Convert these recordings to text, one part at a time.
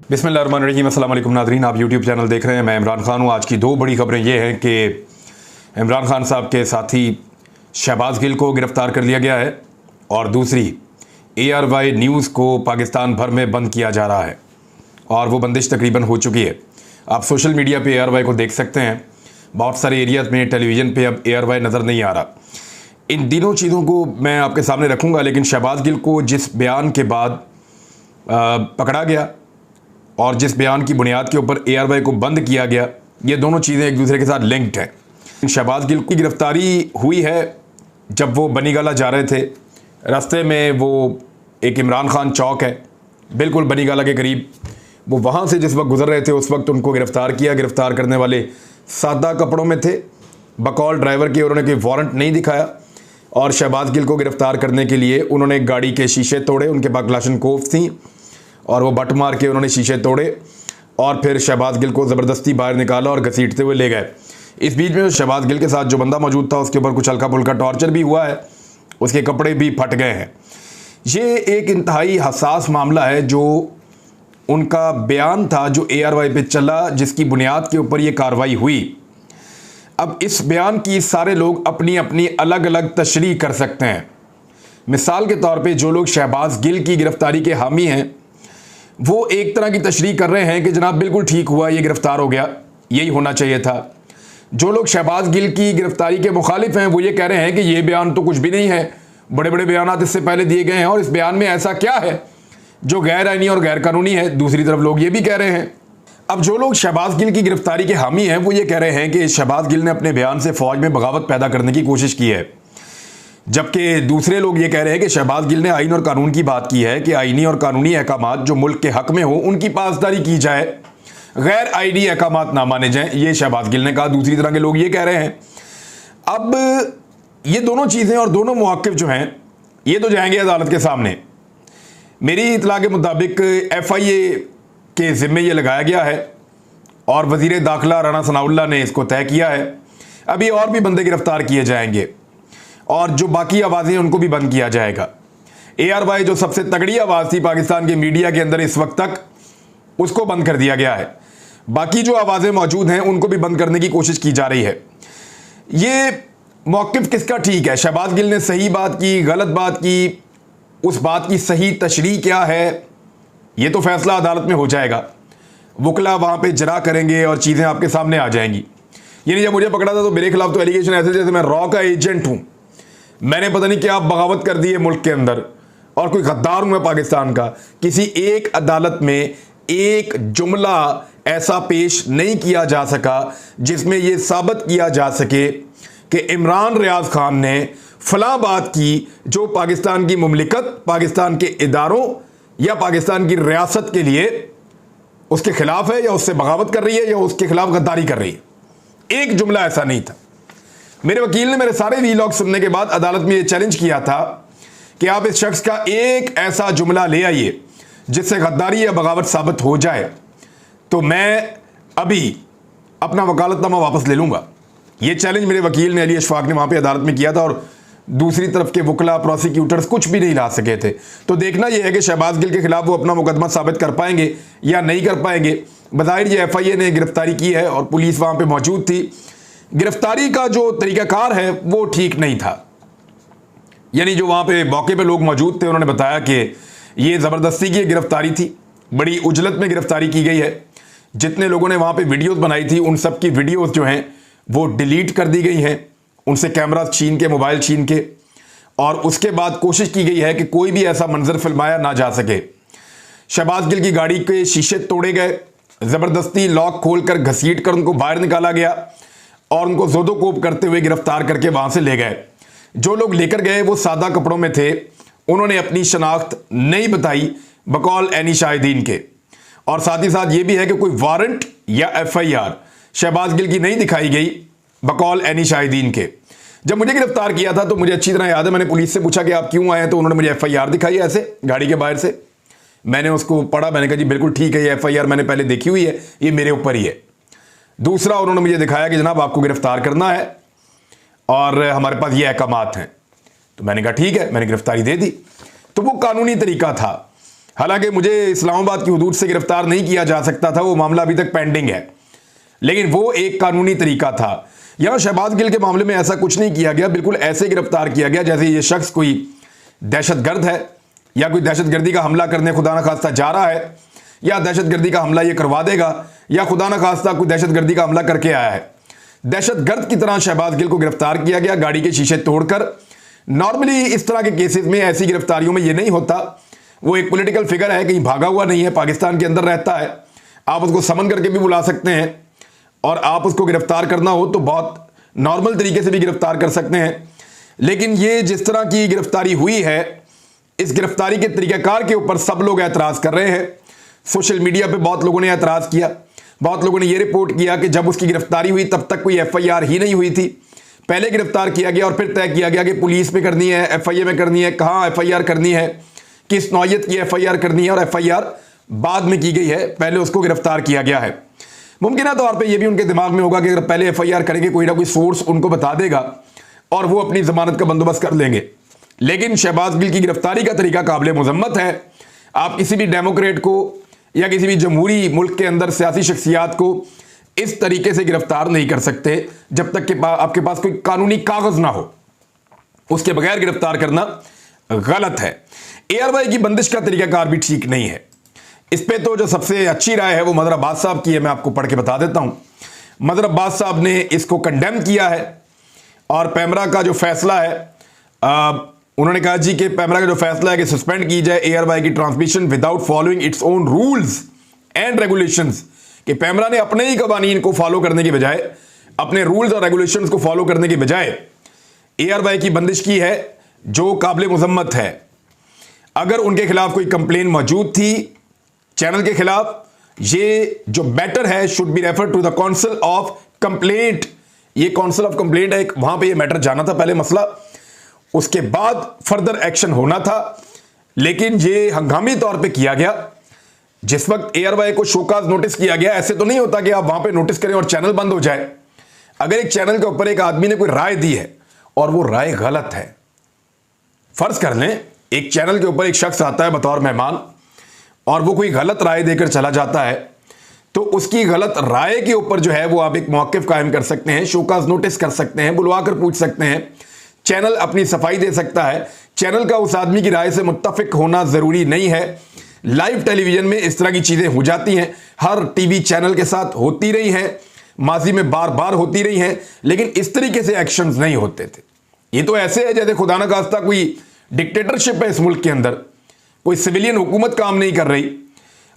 बिस्मिल्लाहिर्रहमानिर्रहीम। अस्सलाम वालेकुम नाज़रीन, आप यूट्यूब चैनल देख रहे हैं। मैं इमरान खान हूँ। आज की दो बड़ी खबरें ये हैं कि इमरान खान साहब के साथी शहबाज गिल को गिरफ़्तार कर लिया गया है और दूसरी ARY न्यूज़ को पाकिस्तान भर में बंद किया जा रहा है और वो बंदिश तकरीबन हो चुकी है। आप सोशल मीडिया पे ARY को देख सकते हैं। बहुत सारे एरियाज़ में टेलीविज़न पे अब ARY नज़र नहीं आ रहा। इन तीनों चीज़ों को मैं आपके सामने रखूँगा, लेकिन शहबाज गिल को जिस बयान के बाद पकड़ा गया और जिस बयान की बुनियाद के ऊपर ARY को बंद किया गया, ये दोनों चीज़ें एक दूसरे के साथ लिंक्ड हैं। शहबाज गिल की गिरफ़्तारी हुई है जब वो बनीगाला जा रहे थे। रास्ते में वो एक इमरान खान चौक है बिल्कुल बनीगाला के करीब, वो वहाँ से जिस वक्त गुजर रहे थे उस वक्त उनको गिरफ़्तार किया। गिरफ़्तार करने वाले सादा कपड़ों में थे, बकौल ड्राइवर के। उन्होंने कोई वारंट नहीं दिखाया और शहबाज गिल को गिरफ़्तार करने के लिए उन्होंने गाड़ी के शीशे तोड़े। उनके पास क्लाशनकोव थी और वो बट मार के उन्होंने शीशे तोड़े और फिर शहबाज गिल को ज़बरदस्ती बाहर निकाला और घसीटते हुए ले गए। इस बीच में शहबाज गिल के साथ जो बंदा मौजूद था उसके ऊपर कुछ हल्का फुल्का टॉर्चर भी हुआ है, उसके कपड़े भी फट गए हैं। ये एक इंतहाई हसास मामला है जो उनका बयान था जो ARY पे चला, जिसकी बुनियाद के ऊपर ये कार्रवाई हुई। अब इस बयान की सारे लोग अपनी अपनी अलग अलग तशरीह कर सकते हैं। मिसाल के तौर पे जो लोग शहबाज गिल की गिरफ़्तारी के हामी हैं वो एक तरह की तशरीह कर रहे हैं कि जनाब बिल्कुल ठीक हुआ, ये गिरफ़्तार हो गया, यही होना चाहिए था। जो लोग शहबाज गिल की गिरफ़्तारी के मुखालिफ हैं वो ये कह रहे हैं कि ये बयान तो कुछ भी नहीं है, बड़े बड़े बयान इससे पहले दिए गए हैं और इस बयान में ऐसा क्या है जो गैर आइनी और गैर कानूनी है। दूसरी तरफ लोग ये भी कह रहे हैं। अब जो लोग शहबाज गिल की गिरफ़्तारी के हामी हैं वो ये कह रहे हैं कि शहबाज गिल ने अपने बयान से फ़ौज में बगावत पैदा करने की कोशिश की है, जबकि दूसरे लोग ये कह रहे हैं कि शहबाज गिल ने आइन और कानून की बात की है कि आइनी और कानूनी अहकामात जो मुल्क के हक में हो उनकी पासदारी की जाए, गैर आइनी अहकामात ना माने जाएं। ये शहबाज गिल ने कहा। दूसरी तरह के लोग ये कह रहे हैं। अब ये दोनों चीज़ें और दोनों मौक़िफ़ जो हैं ये तो जाएंगे अदालत के सामने। मेरी इतला के मुताबिक FIA के ज़िम्मे ये लगाया गया है और वज़ीर दाखिला राना सनाउल्लाह ने इसको तय किया है। अभी और भी बंदे गिरफ़्तार किए जाएंगे और जो बाकी आवाज़ें उनको भी बंद किया जाएगा। ARY जो सबसे तगड़ी आवाज़ थी पाकिस्तान के मीडिया के अंदर इस वक्त तक, उसको बंद कर दिया गया है। बाकी जो आवाज़ें मौजूद हैं उनको भी बंद करने की कोशिश की जा रही है। ये मौक़िफ़ किसका ठीक है? शहबाज गिल ने सही बात की, गलत बात की, उस बात की सही तशरीह क्या है, ये तो फैसला अदालत में हो जाएगा। वकला वहाँ पर जरा करेंगे और चीज़ें आपके सामने आ जाएंगी। यानी जब मुझे पकड़ा था तो मेरे खिलाफ तो एलिगेशन ऐसे जैसे मैं रॉ का एजेंट हूँ, मैंने पता नहीं क्या बगावत कर दी है मुल्क के अंदर और कोई गद्दार हूं मैं पाकिस्तान का। किसी एक अदालत में एक जुमला ऐसा पेश नहीं किया जा सका जिसमें यह साबित किया जा सके कि इमरान रियाज खान ने फलां बात की जो पाकिस्तान की मुमलिकत, पाकिस्तान के इदारों या पाकिस्तान की रियासत के लिए उसके खिलाफ है या उससे बगावत कर रही है या उसके खिलाफ गद्दारी कर रही है। एक जुमला ऐसा नहीं था। मेरे वकील ने मेरे सारे वीलॉग सुनने के बाद अदालत में ये चैलेंज किया था कि आप इस शख्स का एक ऐसा जुमला ले आइए जिससे गद्दारी या बगावत साबित हो जाए तो मैं अभी अपना वकालतनामा वापस ले लूँगा। ये चैलेंज मेरे वकील ने, अली अशफाक ने, वहाँ पे अदालत में किया था और दूसरी तरफ के वकला, प्रोसिक्यूटर्स कुछ भी नहीं ला सके थे। तो देखना यह है कि शहबाज गिल के खिलाफ वो अपना मुकदमा साबित कर पाएंगे या नहीं कर पाएंगे। बज़ाहिर ये FIA ने गिरफ़्तारी की है और पुलिस वहाँ पर मौजूद थी। गिरफ्तारी का जो तरीकाकार है वो ठीक नहीं था। यानी जो वहाँ पे मौके पे लोग मौजूद थे उन्होंने बताया कि ये ज़बरदस्ती की गिरफ्तारी थी, बड़ी उजलत में गिरफ्तारी की गई है। जितने लोगों ने वहाँ पे वीडियोस बनाई थी उन सब की वीडियोस जो हैं वो डिलीट कर दी गई हैं, उनसे कैमरा छीन के, मोबाइल छीन के, और उसके बाद कोशिश की गई है कि कोई भी ऐसा मंजर फिल्माया ना जा सके। शहबाज गिल की गाड़ी के शीशे तोड़े गए, ज़बरदस्ती लॉक खोल कर घसीट कर उनको बाहर निकाला गया और उनको ज़ोदोकोप करते हुए गिरफ्तार करके वहां से ले गए। जो लोग लेकर गए वो सादा कपड़ों में थे, उन्होंने अपनी शनाख्त नहीं बताई बकौल एनी शाहिदीन के, और साथ ही साथ ये भी है कि कोई वारंट या FIR शहबाज गिल की नहीं दिखाई गई बकौल एनी शाहिदीन के। जब मुझे गिरफ्तार किया था तो मुझे अच्छी तरह याद है, मैंने पुलिस से पूछा कि आप क्यों आए हैं, तो उन्होंने मुझे FIR दिखाई ऐसे गाड़ी के बाहर से। मैंने उसको पढ़ा, मैंने कहा जी बिल्कुल ठीक है, ये FIR मैंने पहले देखी हुई है, ये मेरे ऊपर ही है। दूसरा उन्होंने मुझे दिखाया कि जनाब आपको गिरफ्तार करना है और हमारे पास ये अहकामात हैं। तो मैंने कहा ठीक है, मैंने गिरफ्तारी दे दी। तो वो कानूनी तरीका था। हालांकि मुझे इस्लामाबाद की हुदूद से गिरफ्तार नहीं किया जा सकता था, वो मामला अभी तक पेंडिंग है, लेकिन वो एक कानूनी तरीका था। यहां शहबाज गिल के मामले में ऐसा कुछ नहीं किया गया, बिल्कुल ऐसे गिरफ्तार किया गया जैसे ये शख्स कोई दहशतगर्द है या कोई दहशतगर्दी का हमला करने खुदा न खास्ता जा रहा है, या दहशतगर्दी का हमला ये करवा देगा, या खुदा न खास्ता कोई दहशतगर्दी का हमला करके आया है। दहशतगर्द की तरह शहबाज गिल को गिरफ्तार किया गया, गाड़ी के शीशे तोड़कर। नॉर्मली इस तरह के केसेस में, ऐसी गिरफ्तारियों में ये नहीं होता। वो एक पॉलिटिकल फिगर है, कहीं भागा हुआ नहीं है, पाकिस्तान के अंदर रहता है। आप उसको समन करके भी बुला सकते हैं, और आप उसको गिरफ्तार करना हो तो बहुत नॉर्मल तरीके से भी गिरफ्तार कर सकते हैं। लेकिन ये जिस तरह की गिरफ्तारी हुई है, इस गिरफ्तारी के तरीकाकार के ऊपर सब लोग एतराज़ कर रहे हैं। सोशल मीडिया पे बहुत लोगों ने एतराज़ किया, बहुत लोगों ने ये रिपोर्ट किया कि जब उसकी गिरफ्तारी हुई तब तक कोई FIR ही नहीं हुई थी। पहले गिरफ्तार किया गया और फिर तय किया गया कि पुलिस में करनी है, FIA में करनी है, कहाँ FIR करनी है, किस नौयत की FIR करनी है, और FIR बाद में की गई है, पहले उसको गिरफ्तार किया गया है। मुमकिन तौर पे ये भी उनके दिमाग में होगा कि अगर पहले FIR करेंगे, कोई ना कोई सोर्स उनको बता देगा और वो अपनी जमानत का बंदोबस्त कर लेंगे। लेकिन शहबाज गिल की गिरफ्तारी का तरीका काबिल मजम्मत है। आप किसी भी डेमोक्रेट को या किसी भी जमहूरी मुल्क के अंदर सियासी शख्सियात को इस तरीके से गिरफ्तार नहीं कर सकते जब तक कि आपके पास कोई कानूनी कागज ना हो। उसके बगैर गिरफ्तार करना गलत है। ARY की बंदिश का तरीकाकार भी ठीक नहीं है। इस पे तो जो सबसे अच्छी राय है वो मदर अब्बास साहब की है, मैं आपको पढ़ के बता देता हूं। मदर अब्बास साहब ने इसको कंडेम किया है, और पैमरा का जो फैसला है, उन्होंने कहा जी कि पैमरा का जो फैसला है कि सस्पेंड की जाए ARY की transmission without following its own rules and regulations, कि पैमरा ने अपने ही कवानीन को फॉलो करने की बजाय, अपने रूल्स और रेगुलेशंस को फॉलो करने की बजाय ARY की बंदिश की है, जो काबिल मजम्मत है। अगर उनके खिलाफ कोई कंप्लेन मौजूद थी चैनल के खिलाफ, ये जो बेटर है should be refer to the council of complaint. ये काउंसिल ऑफ कंप्लेंट है, वहां पे ये मैटर जाना था पहले मसला, उसके बाद फर्दर एक्शन होना था। लेकिन ये हंगामी तौर पे किया गया। जिस वक्त ARY को शोकाज नोटिस किया गया, ऐसे तो नहीं होता कि आप वहां पे नोटिस करें और चैनल बंद हो जाए। अगर एक चैनल के ऊपर एक आदमी ने कोई राय दी है और वो राय गलत है, फर्ज कर लें एक चैनल के ऊपर एक शख्स आता है बतौर मेहमान और वो कोई गलत राय देकर चला जाता है, तो उसकी गलत राय के ऊपर जो है वो आप एक मौक़िफ़ कायम कर सकते हैं, शोकाज नोटिस कर सकते हैं, बुलवा कर पूछ सकते हैं। चैनल अपनी सफाई दे सकता है। चैनल का उस आदमी की राय से मुत्तफिक होना ज़रूरी नहीं है। लाइव टेलीविज़न में इस तरह की चीज़ें हो जाती हैं, हर TV चैनल के साथ होती रही हैं, माजी में बार बार होती रही हैं, लेकिन इस तरीके से एक्शंस नहीं होते थे। ये तो ऐसे है जैसे खुदा न खास्ता कोई डिक्टेटरशिप है इस मुल्क के अंदर, कोई सिविलियन हुकूमत काम नहीं कर रही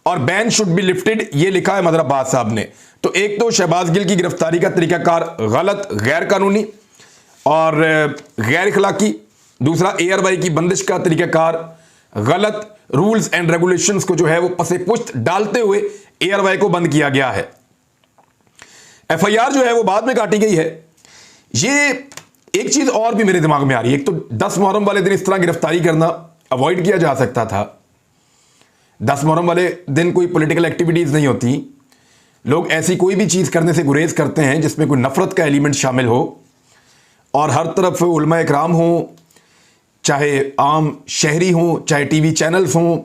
और बैन शुड बी लिफ्टेड, ये लिखा है मदर अब्बास साहब ने। तो एक तो शहबाज गिल की गिरफ्तारी का तरीकाकार गलत, गैर कानूनी और गैर इखलाकी। दूसरा ARY की बंदिश का तरीकाकार गलत, रूल्स एंड रेगुलेशंस को जो है वो पसे पुश्त डालते हुए ARY को बंद किया गया है। FIR जो है वो बाद में काटी गई है। ये एक चीज और भी मेरे दिमाग में आ रही है, एक तो 10 मुहर्रम वाले दिन इस तरह गिरफ्तारी करना अवॉइड किया जा सकता था। 10 मुहर्रम वाले दिन कोई पॉलिटिकल एक्टिविटीज नहीं होती, लोग ऐसी कोई भी चीज करने से गुरेज करते हैं जिसमें कोई नफरत का एलिमेंट शामिल हो, और हर तरफ उलमा इकराम हो, चाहे आम शहरी हो, चाहे TV चैनल्स हों,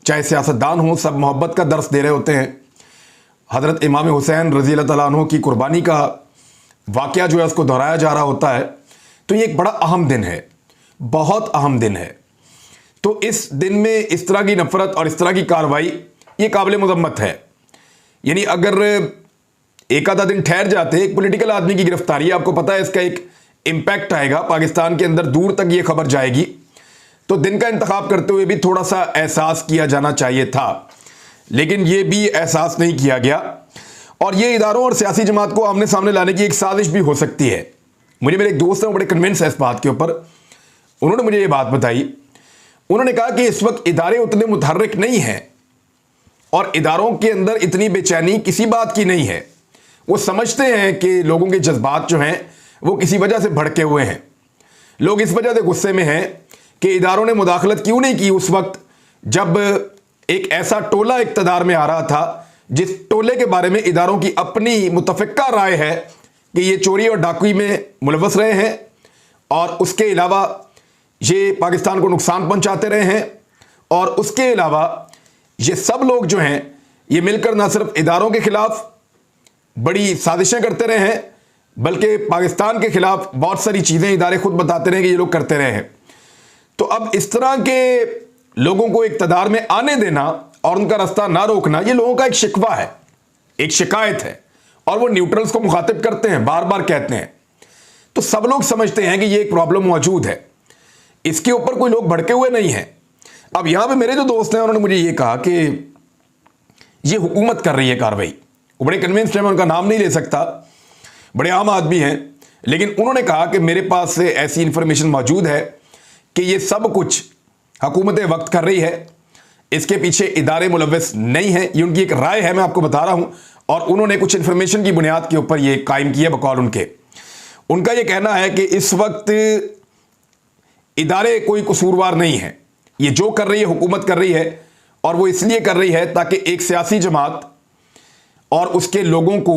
चाहे सियासतदान हों, सब मोहब्बत का दर्स दे रहे होते हैं। हज़रत इमाम हुसैन रज़ी अल्लाह तआला अन्हु की कुर्बानी का वाक़या जो है उसको दोहराया जा रहा होता है। तो ये एक बड़ा अहम दिन है, बहुत अहम दिन है। तो इस दिन में इस तरह की नफरत और इस तरह की कार्रवाई ये काबिल मज़म्मत है। यानी अगर एक आधा दिन ठहर जाते, एक पॉलिटिकल आदमी की गिरफ्तारी, आपको पता है इसका एक इम्पैक्ट आएगा पाकिस्तान के अंदर, दूर तक ये खबर जाएगी, तो दिन का इंतखाब करते हुए भी थोड़ा सा एहसास किया जाना चाहिए था, लेकिन ये भी एहसास नहीं किया गया। और ये इदारों और सियासी जमात को आमने सामने लाने की एक साजिश भी हो सकती है। मुझे मेरे एक दोस्त हैं, बड़े कन्विंस है इस बात के ऊपर, उन्होंने मुझे ये बात बताई। उन्होंने कहा कि इस वक्त इदारे उतने मुतहर्रिक नहीं हैं और इदारों के अंदर इतनी बेचैनी किसी बात की नहीं है। वो समझते हैं कि लोगों के जज्बात जो हैं वो किसी वजह से भड़के हुए हैं। लोग इस वजह से गुस्से में हैं कि इदारों ने मुदाखलत क्यों नहीं की उस वक्त जब एक ऐसा टोला इक़्तिदार में आ रहा था जिस टोले के बारे में इदारों की अपनी मुतफ़िक्का राय है कि ये चोरी और डाकू में मुलव्वस रहे हैं और उसके अलावा ये पाकिस्तान को नुकसान पहुंचाते रहे हैं और उसके अलावा ये सब लोग जो हैं ये मिलकर ना सिर्फ इदारों के खिलाफ बड़ी साजिशें करते रहे हैं, बल्कि पाकिस्तान के खिलाफ बहुत सारी चीज़ें इदारे खुद बताते रहे कि ये लोग करते रहे हैं। तो अब इस तरह के लोगों को इक़्तिदार में आने देना और उनका रास्ता ना रोकना, ये लोगों का एक शिकवा है, एक शिकायत है, और वो न्यूट्रल्स को मुखातिब करते हैं, बार बार कहते हैं। तो सब लोग समझते हैं कि ये एक प्रॉब्लम मौजूद है, इसके ऊपर कोई लोग भड़के हुए नहीं हैं। अब यहां पे मेरे जो दोस्त हैं उन्होंने मुझे ये कहा कि ये हुकूमत कर रही है कार्रवाई। वो बड़े कन्विंस्ड हैं, मैं उनका नाम नहीं ले सकता, बड़े आम आदमी हैं, लेकिन उन्होंने कहा कि मेरे पास से ऐसी इंफॉर्मेशन मौजूद है कि ये सब कुछ हुकूमत वक्त कर रही है, इसके पीछे इदारे मुलव्वस नहीं है। ये उनकी एक राय है, मैं आपको बता रहा हूं, और उन्होंने कुछ इंफॉर्मेशन की बुनियाद के ऊपर ये कायम किया बकौल उनका ये कहना है कि इस वक्त इदारे कोई कसूरवार नहीं है, ये जो कर रही है हुकूमत कर रही है, और वो इसलिए कर रही है ताकि एक सियासी जमात और उसके लोगों को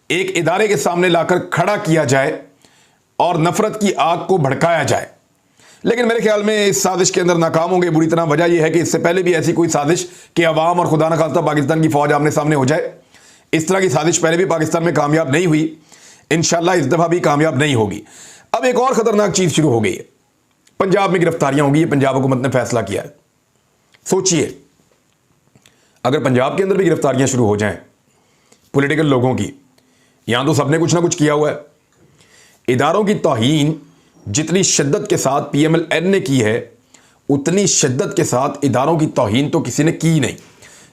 एक इदारे के सामने लाकर खड़ा किया जाए और नफरत की आग को भड़काया जाए। लेकिन मेरे ख्याल में इस साजिश के अंदर नाकाम होंगे बुरी तरह। वजह यह है कि इससे पहले भी ऐसी कोई साजिश कि अवाम और खुदा न खास्ता पाकिस्तान की फौज आमने सामने हो जाए, इस तरह की साजिश पहले भी पाकिस्तान में कामयाब नहीं हुई, इंशाल्लाह इस दफा भी कामयाब नहीं होगी। अब एक और खतरनाक चीज शुरू हो गई है, पंजाब में गिरफ्तारियां होंगी। पंजाब हुकूमत ने फैसला किया है। सोचिए अगर पंजाब के अंदर भी गिरफ्तारियां शुरू हो जाएं पॉलिटिकल लोगों की, यहां तो सबने कुछ ना कुछ किया हुआ है। इदारों की तौहीन जितनी शिद्दत के साथ PMLN ने की है, उतनी शिद्दत के साथ इदारों की तौहीन तो किसी ने की नहीं।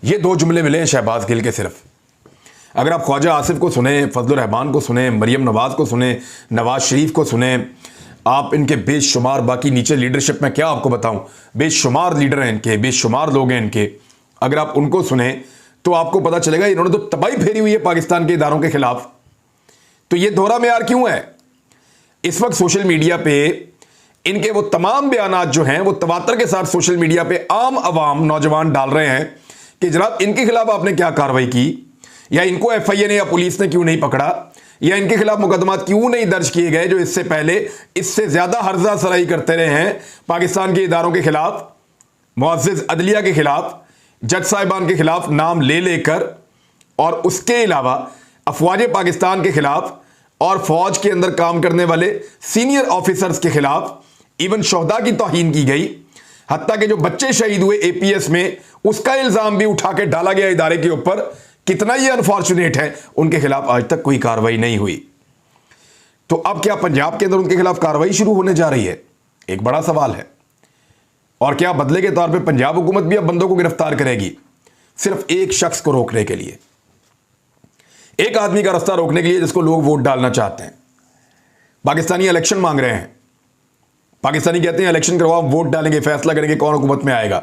ये दो जुमले मिले हैं शहबाज गिल के सिर्फ। अगर आप ख्वाजा आसिफ को सुने, फजलुर रहमान को सुने, मरियम नवाज को सुने, नवाज शरीफ को सुने, आप इनके बेशुमार बाकी नीचे लीडरशिप में क्या आपको बताऊं, बेशुमार लीडर हैं इनके, बेशुमार लोग हैं इनके, अगर आप उनको सुने तो आपको पता चलेगा इन्होंने तो तबाही फेरी हुई है पाकिस्तान के इदारों के खिलाफ। तो ये दोहरा मेयार क्यों है? इस वक्त सोशल मीडिया पे इनके वो तमाम बयानात जो हैं वो तवातर के साथ सोशल मीडिया पे आम अवाम नौजवान डाल रहे हैं कि जनाब इनके खिलाफ आपने क्या कार्रवाई की, या इनको FIA ने या पुलिस ने क्यों नहीं पकड़ा, या इनके खिलाफ मुकदमात क्यों नहीं दर्ज किए गए जो इससे पहले इससे ज्यादा हर्जा सराई करते रहे हैं पाकिस्तान के इदारों के खिलाफ, मुअज़्ज़िज़ अदलिया के खिलाफ, जज साहिबान के खिलाफ नाम ले लेकर, और उसके अलावा अफवाज पाकिस्तान के खिलाफ और फौज के अंदर काम करने वाले सीनियर ऑफिसर्स के खिलाफ इवन शोहदा की तौहीन की गई। हत्ता के जो बच्चे शहीद हुए APS में, उसका इल्जाम भी उठा के डाला गया इदारे के ऊपर। कितना ये अनफॉर्चुनेट है, उनके खिलाफ आज तक कोई कार्रवाई नहीं हुई। तो अब क्या पंजाब के अंदर उनके खिलाफ कार्रवाई शुरू होने जा रही है? एक बड़ा सवाल है। और क्या बदले के तौर पे पंजाब हुकूमत भी अब बंदों को गिरफ्तार करेगी सिर्फ एक शख्स को रोकने के लिए, एक आदमी का रास्ता रोकने के लिए जिसको लोग वोट डालना चाहते हैं? पाकिस्तानी इलेक्शन मांग रहे हैं, पाकिस्तानी कहते हैं इलेक्शन करवाओ, वोट डालेंगे, फैसला करेंगे कौन हुकूमत में आएगा।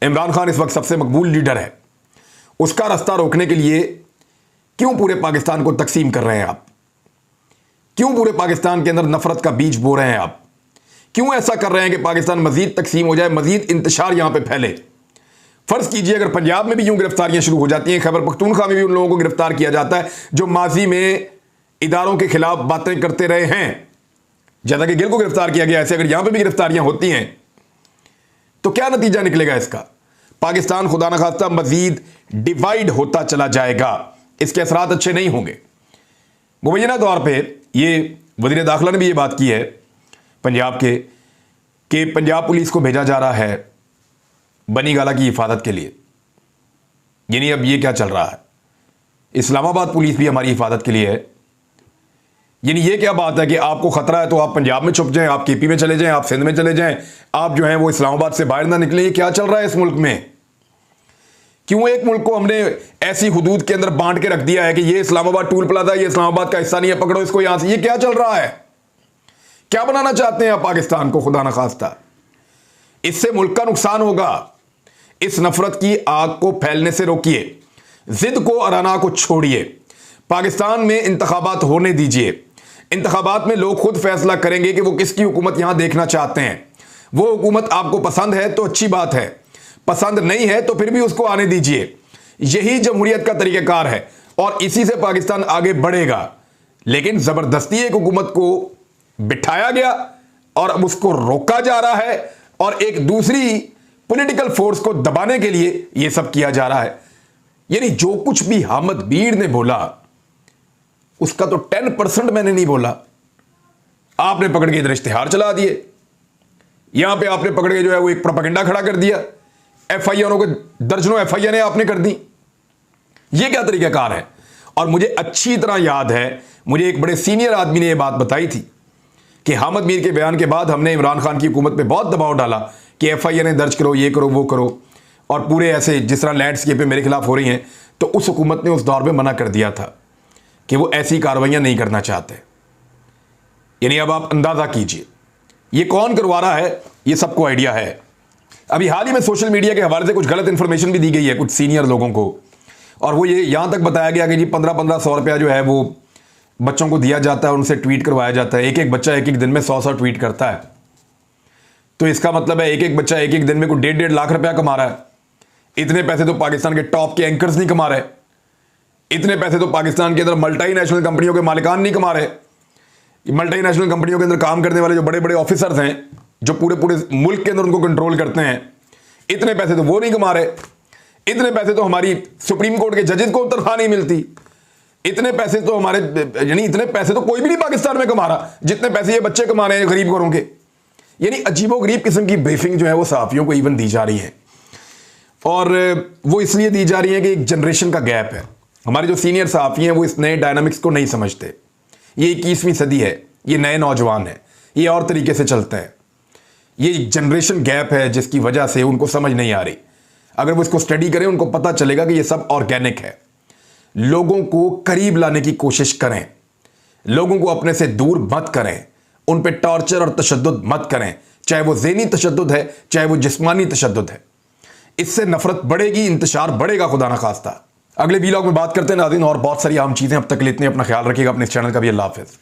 इमरान खान इस वक्त सबसे मकबूल लीडर है, उसका रास्ता रोकने के लिए क्यों पूरे पाकिस्तान को तकसीम कर रहे हैं आप? क्यों पूरे पाकिस्तान के अंदर नफरत का बीज बो रहे हैं आप? क्यों ऐसा कर रहे हैं कि पाकिस्तान मजीद तकसीम हो जाए, मजीद इंतशार यहां पे फैले? फर्ज कीजिए अगर पंजाब में भी यूं गिरफ्तारियां शुरू हो जाती हैं, खैबर पख्तूनख्वा में भी उन लोगों को गिरफ्तार किया जाता है जो माजी में इदारों के खिलाफ बातें करते रहे हैं, जैसा कि गिल को गिरफ्तार किया गया, ऐसे अगर यहां पे भी गिरफ्तारियां होती हैं तो क्या नतीजा निकलेगा इसका? पाकिस्तान खुदा न खास्ता मजीद डिवाइड होता चला जाएगा, इसके असरात अच्छे नहीं होंगे। मुबैना तौर पर यह वज़ीर दाखिला ने भी ये बात की है पंजाब के, कि पंजाब पुलिस को भेजा जा रहा है बनी गाला की हिफाजत के लिए। यानी अब ये क्या चल रहा है? इस्लामाबाद पुलिस भी हमारी हिफाजत के लिए है। यानी ये क्या बात है कि आपको खतरा है तो आप पंजाब में छुप जाएं, आप KP में चले जाएं, आप सिंध में चले जाएं, आप जो हैं वो इस्लामाबाद से बाहर ना निकलें। ये क्या चल रहा है इस मुल्क में? क्यों एक मुल्क को हमने ऐसी हुदूद के अंदर बांट के रख दिया है कि ये इस्लामाबाद टूल प्लाजा, ये इस्लामाबाद का हिस्सा नहीं है, पकड़ो इसको यहां से? ये क्या चल रहा है? क्या बनाना चाहते हैं आप पाकिस्तान को? खुदा न खास्ता इससे मुल्क का नुकसान होगा। इस नफरत की आग को फैलने से रोकिए, जिद को अराना को छोड़िए, पाकिस्तान में इंतखाबात होने दीजिए। इंतखाबात में लोग खुद फैसला करेंगे कि वो किसकी हुकूमत यहां देखना चाहते हैं। वो हुकूमत आपको पसंद है तो अच्छी बात है, पसंद नहीं है तो फिर भी उसको आने दीजिए। यही जमहूरियत का तरीक़ाकार है और इसी से पाकिस्तान आगे बढ़ेगा। लेकिन जबरदस्ती एक हुकूमत को बिठाया गया और अब उसको रोका जा रहा है, और एक दूसरी पॉलिटिकल फोर्स को दबाने के लिए यह सब किया जा रहा है। यानी जो कुछ भी हामिद मीर ने बोला उसका तो 10% मैंने नहीं बोला। आपने पकड़ के इधर इश्तिहार चला दिए, यहां पे आपने पकड़ के जो है वो एक प्रोपेगेंडा खड़ा कर दिया, एफआईआर को दर्जनों एफआईआर आपने कर दी। ये क्या तरीकाकार है? और मुझे अच्छी तरह याद है, मुझे एक बड़े सीनियर आदमी ने यह बात बताई थी कि हामिद मीर के बयान के बाद हमने इमरान खान की हुकूमत पे बहुत दबाव डाला कि एफआईआर दर्ज करो, ये करो, वो करो, और पूरे ऐसे जिस तरह लैंडस्केप मेरे खिलाफ हो रही हैं, तो उस हुकूमत ने उस दौर में मना कर दिया था कि वो ऐसी कार्रवाइयां नहीं करना चाहते। यानी अब आप अंदाजा कीजिए ये कौन करवा रहा है, ये सबको आइडिया है। अभी हाल ही में सोशल मीडिया के हवाले से कुछ गलत इंफॉर्मेशन भी दी गई है कुछ सीनियर लोगों को, और वो ये यहां तक बताया गया कि जी 1500 रुपया जो है वो बच्चों को दिया जाता है, उनसे ट्वीट करवाया जाता है। एक एक बच्चा एक एक दिन में 100 ट्वीट करता है, तो इसका मतलब है एक एक बच्चा एक एक दिन में कोई 1.5 लाख रुपया कमा रहा है। इतने पैसे तो पाकिस्तान के टॉप के एंकर्स नहीं कमा रहे, इतने पैसे तो पाकिस्तान के अंदर मल्टीनेशनल कंपनियों के मालिकान नहीं कमा रहे। मल्टीनेशनल कंपनियों के अंदर काम करने वाले जो बड़े बड़े ऑफिसर्स हैं, जो पूरे पूरे मुल्क के अंदर उनको कंट्रोल करते हैं, इतने पैसे तो वो नहीं कमा रहे। इतने पैसे तो हमारी सुप्रीम कोर्ट के जजेस को तनख्वाह नहीं मिलती। इतने पैसे तो हमारे, यानी इतने पैसे तो कोई भी नहीं पाकिस्तान में कमा रहा जितने पैसे ये बच्चे कमा रहे हैं गरीब घरों के। यानी अजीबोगरीब किस्म की ब्रीफिंग जो है वो सहाफियों को इवन दी जा रही है, और वो इसलिए दी जा रही है कि एक जनरेशन का गैप है। हमारे जो सीनियर सहाफी हैं वो इस नए डायनामिक्स को नहीं समझते। ये 21वीं सदी है, ये नए नौजवान हैं, ये और तरीके से चलते हैं। ये जनरेशन गैप है जिसकी वजह से उनको समझ नहीं आ रही। अगर वो इसको स्टडी करें उनको पता चलेगा कि ये सब ऑर्गेनिक है। लोगों को करीब लाने की कोशिश करें, लोगों को अपने से दूर मत करें, उन पे टॉर्चर और तशद्दुद मत करें, चाहे वो ज़हनी तशद्दुद है चाहे वो जिस्मानी तशद्दुद है। इससे नफरत बढ़ेगी, इंतशार बढ़ेगा, खुदा ना खास्ता। अगले वीलॉग में बात करते हैं नाज़रीन और बहुत सारी आम चीज़ें। अब तक लेते हैं, अपना ख्याल रखिएगा, अपने इस चैनल का भी। अल्लाह हाफ़िज़।